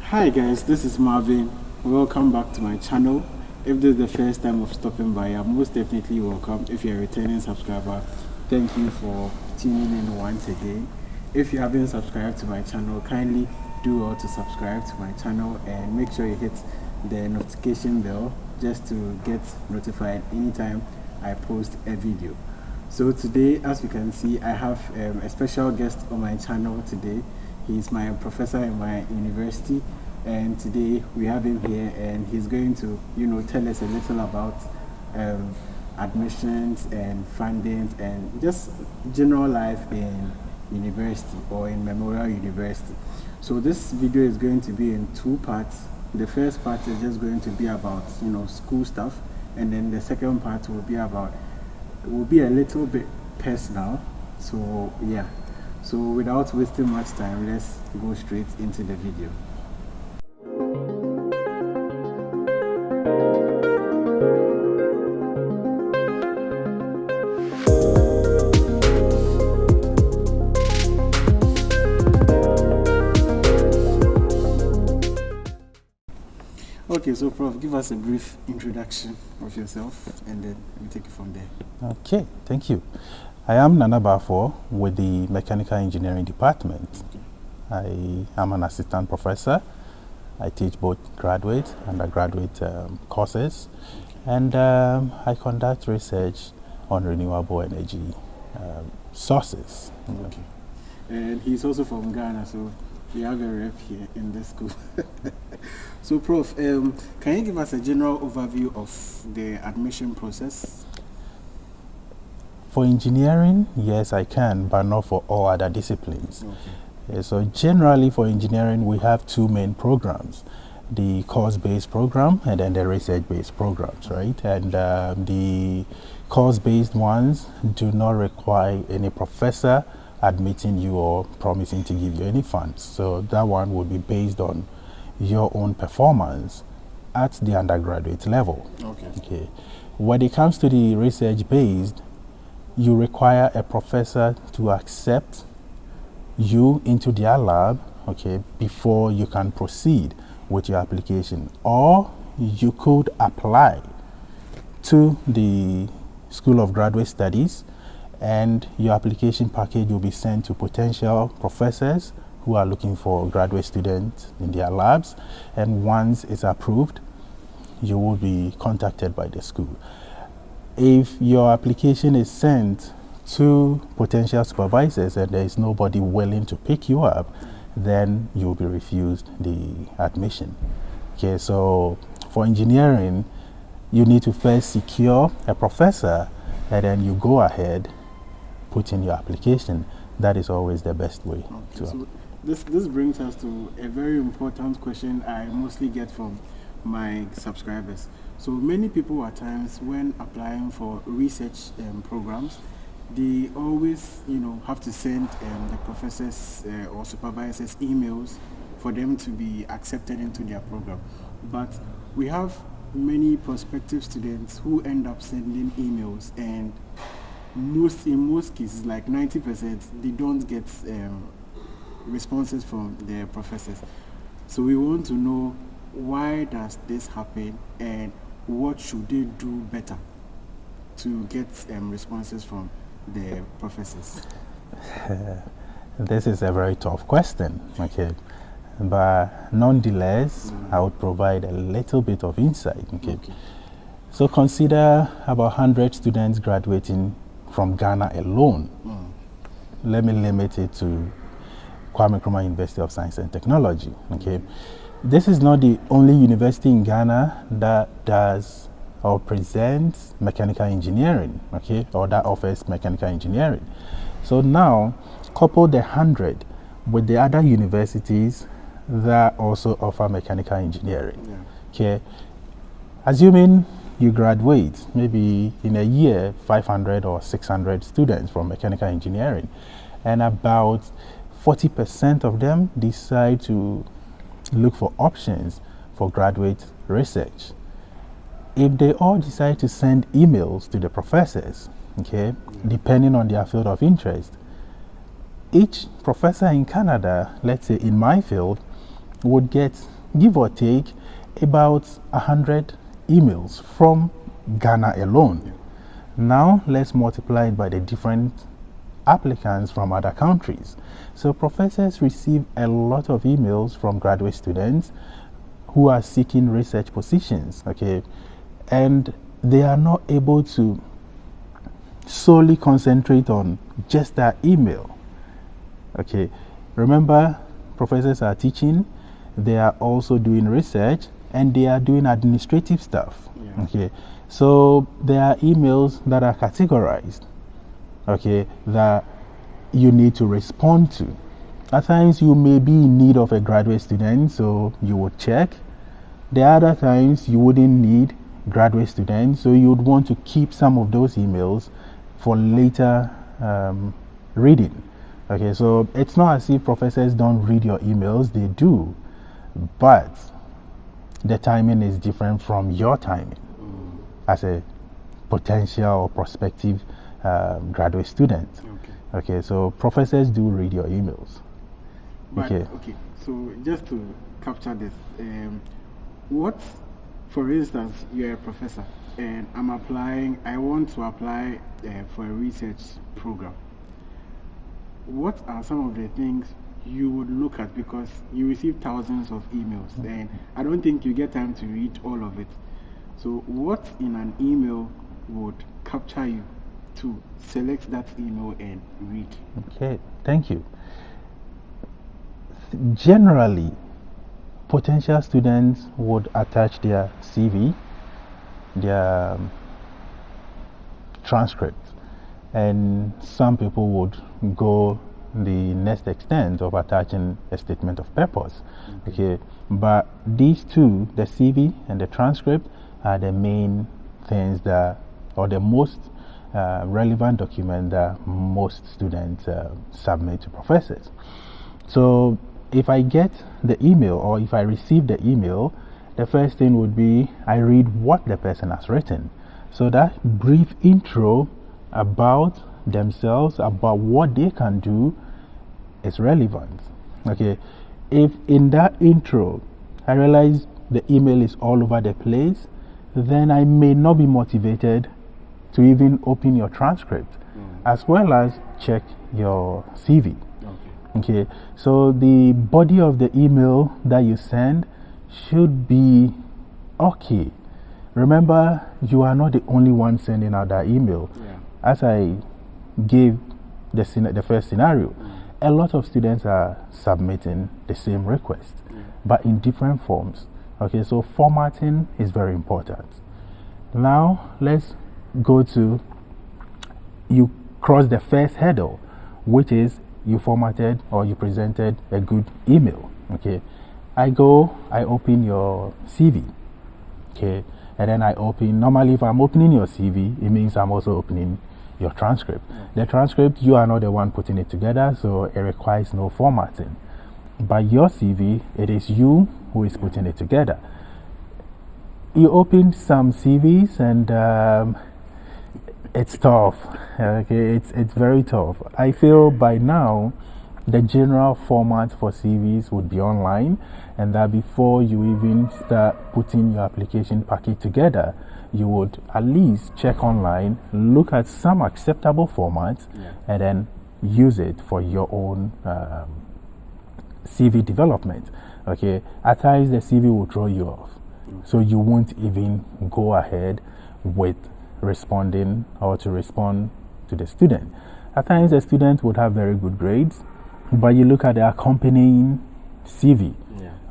Hi guys, this is Marvin. Welcome back to my channel. If this is the first time of stopping by, you're most definitely welcome. If you're a returning subscriber, thank you for tuning in once again. If you haven't subscribed to my channel, kindly do well to subscribe to my channel and make sure you hit the notification bell just to get notified anytime I post a video. So today, as you can see, I have a special guest on my channel today. He's my professor in my university, and today we have him here, and he's going to, tell us a little about admissions and funding and just general life in university or in Memorial University. So this video is going to be in two parts. The first part is just going to be about, school stuff, and then the second part will be a little bit personal. So yeah. So without wasting much time, let's go straight into the video. Okay, so Prof, give us a brief introduction of yourself and then we take it from there. Okay, thank you. I am Nana Bafo with the Mechanical Engineering Department. I am an assistant professor. I teach both graduate and undergraduate courses, and I conduct research on renewable energy sources. Okay. And he's also from Ghana, so we have a rep here in this school. So Prof, can you give us a general overview of the admission process? For engineering, yes, I can, but not for all other disciplines. Okay. So generally for engineering, we have two main programs, the course-based program and then the research-based programs, right? And the course-based ones do not require any professor admitting you or promising to give you any funds. So that one will be based on your own performance at the undergraduate level. Okay. When it comes to the research-based, you require a professor to accept you into their lab, okay, before you can proceed with your application. Or you could apply to the School of Graduate Studies, and your application package will be sent to potential professors who are looking for graduate students in their labs. And once it's approved, you will be contacted by the school. If your application is sent to potential supervisors and there is nobody willing to pick you up, then you will be refused the admission. Okay, so for engineering, you need to first secure a professor, and then you go ahead, put in your application. That is always the best way. Okay, so this brings us to a very important question I mostly get from my subscribers. So many people at times when applying for research programs, they always have to send the professors or supervisors emails for them to be accepted into their program. But we have many prospective students who end up sending emails, and in most cases, like 90%, they don't get responses from their professors. So we want to know, why does this happen, and what should they do better to get responses from the professors? This is a very tough question, okay, but nonetheless, I would provide a little bit of insight. Okay. So consider about 100 students graduating from Ghana alone. Let me limit it to Kwame Nkrumah University of Science and Technology. Okay. This is not the only university in Ghana that does or presents mechanical engineering, okay, or that offers mechanical engineering. So now, couple the 100 with the other universities that also offer mechanical engineering. Okay, assuming you graduate, maybe in a year, 500 or 600 students from mechanical engineering, and about 40% of them decide to look for options for graduate research. If they all decide to send emails to the professors, okay, depending on their field of interest, each professor in Canada, let's say in my field, would get give or take about 100 emails from Ghana alone. Now let's multiply it by the different applicants from other countries. So professors receive a lot of emails from graduate students who are seeking research positions, okay, and they are not able to solely concentrate on just that email. Okay, remember, professors are teaching, they are also doing research, and they are doing administrative stuff. Yeah. Okay, so there are emails that are categorized, okay, that you need to respond to. At times you may be in need of a graduate student, so you would check. There are other times you wouldn't need graduate students, so you would want to keep some of those emails for later reading. Okay, so it's not as if professors don't read your emails, they do, but the timing is different from your timing as a potential or prospective graduate student. Okay, so professors do read your emails. But, okay, so just to capture this, what, for instance, you're a professor and I want to apply for a research program. What are some of the things you would look at, because you receive thousands of emails and I don't think you get time to read all of it. So what in an email would capture you to select that email and read? Okay, thank you. Generally, potential students would attach their CV, their transcript, and some people would go the next extent of attaching a statement of purpose. Okay, but these two, the CV and the transcript, are the main things that, or the most relevant document that most students submit to professors. So if I get the email, or if I receive the email, the first thing would be I read what the person has written. So that brief intro about themselves, about what they can do, is relevant. Okay, if in that intro I realize the email is all over the place, then I may not be motivated to even open your transcript, as well as check your CV. Okay, so the body of the email that you send should be okay. Remember, you are not the only one sending out that email. As I gave the first scenario, a lot of students are submitting the same request, but in different forms. Okay, so formatting is very important. Now let's go to, you cross the first hurdle, which is you formatted or you presented a good email. Okay, I open your CV. Okay, and then I open, normally if I'm opening your CV, it means I'm also opening your transcript. The transcript, you are not the one putting it together, so it requires no formatting. But your CV, it is you who is putting it together. You open some CVs and it's tough. Okay, it's very tough. I feel by now the general format for CVs would be online, and that before you even start putting your application packet together, you would at least check online, look at some acceptable formats, and then use it for your own CV development. Okay, at times the CV will throw you off, so you won't even go ahead with responding or to respond to the student. At times the student would have very good grades, but you look at the accompanying CV.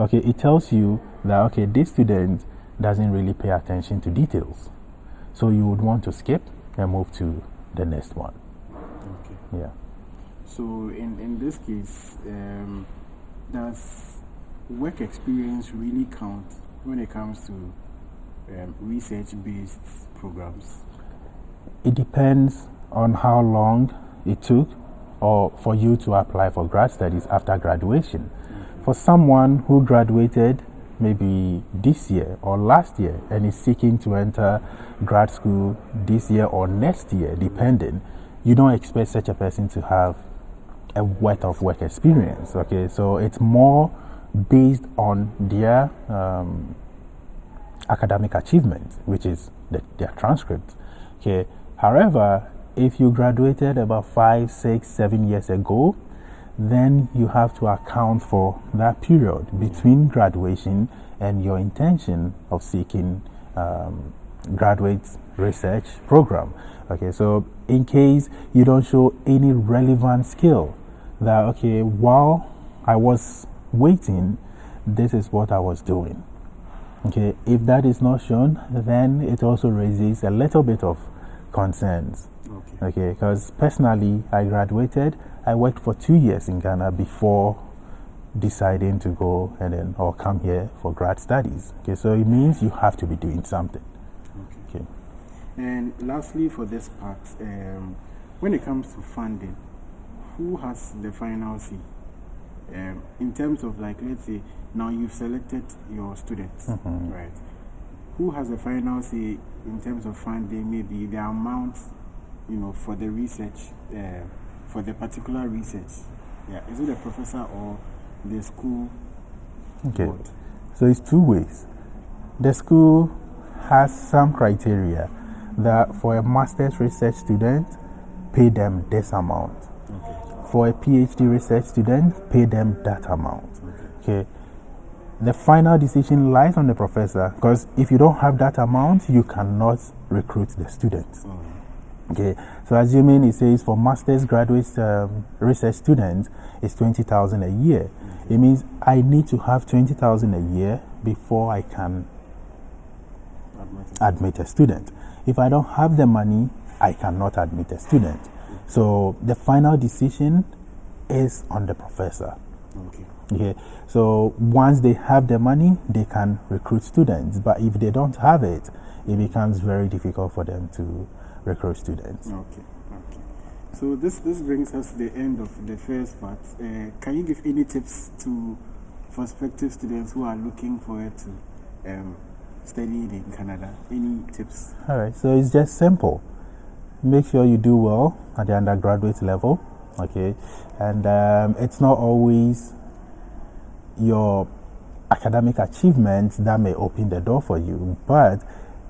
Okay, it tells you that, okay, this student doesn't really pay attention to details, so you would want to skip and move to the next one. Okay. Yeah. So in this case, does work experience really count when it comes to research-based programs? It depends on how long it took or for you to apply for grad studies after graduation. For someone who graduated maybe this year or last year and is seeking to enter grad school this year or next year, depending, you don't expect such a person to have a wealth of work experience. Okay, so it's more based on their academic achievement, which is their transcript. Okay. However, if you graduated about 5, 6, 7 years ago, then you have to account for that period between graduation and your intention of seeking graduate research program. Okay, so in case you don't show any relevant skill, that okay, while I was waiting, this is what I was doing. Okay, if that is not shown, then it also raises a little bit of concerns. Okay, because personally, I graduated. I worked for 2 years in Ghana before deciding to go and then or come here for grad studies. Okay, so it means you have to be doing something. Okay. And lastly, for this part, when it comes to funding, who has the final say? In terms of, like, let's say now you've selected your students, right? Who has the final say in terms of funding? Maybe the amount, for the research, for the particular research. Yeah, is it the professor or the school? Okay. board? So it's two ways. The school has some criteria that for a master's research student, pay them this amount. For a PhD research student, pay them that amount. Okay. The final decision lies on the professor, because if you don't have that amount, you cannot recruit the students. Okay, so assuming it says for master's graduate research students, it's 20,000 a year. It means I need to have 20,000 a year before I can admit a student. If I don't have the money, I cannot admit a student. So the final decision is on the professor. Okay, so once they have the money, they can recruit students. But if they don't have it, it becomes very difficult for them to recruit students. Okay. So this brings us to the end of the first part. Can you give any tips to prospective students who are looking forward to studying in Canada? Any tips? All right, so it's just simple. Make sure you do well at the undergraduate level, okay? And it's not always your academic achievements that may open the door for you, but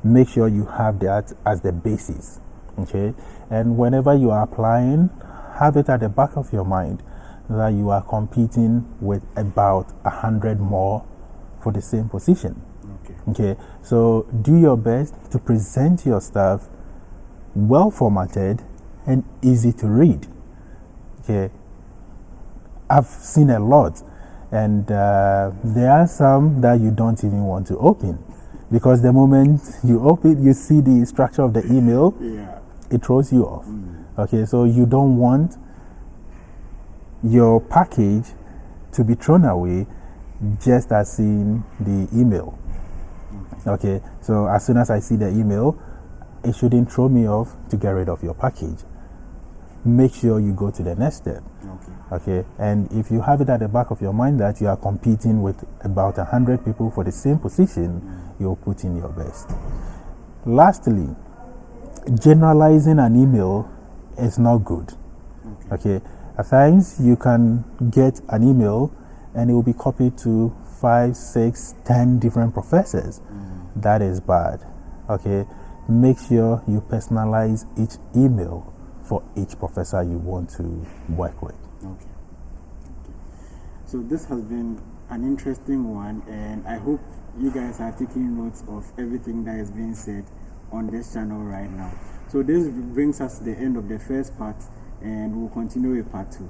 make sure you have that as the basis, okay? And whenever you are applying, have it at the back of your mind that you are competing with about 100 more for the same position. Okay, so do your best to present your stuff well formatted and easy to read. Okay, I've seen a lot, and there are some that you don't even want to open, because the moment you open, you see the structure of the email, it throws you off. Okay, so you don't want your package to be thrown away just as seeing the email. Okay, so as soon as I see the email, it shouldn't throw me off to get rid of your package. Make sure you go to the next step. Okay, and if you have it at the back of your mind that you are competing with about 100 people for the same position, you'll put in your best. Lastly, generalizing an email is not good. Okay, at times you can get an email and it will be copied to 5, 6, 10 different professors. That is bad. Okay, make sure you personalize each email for each professor you want to work with. Okay. So this has been an interesting one, and I hope you guys are taking notes of everything that is being said on this channel right now. So this brings us to the end of the first part, and we'll continue with part 2.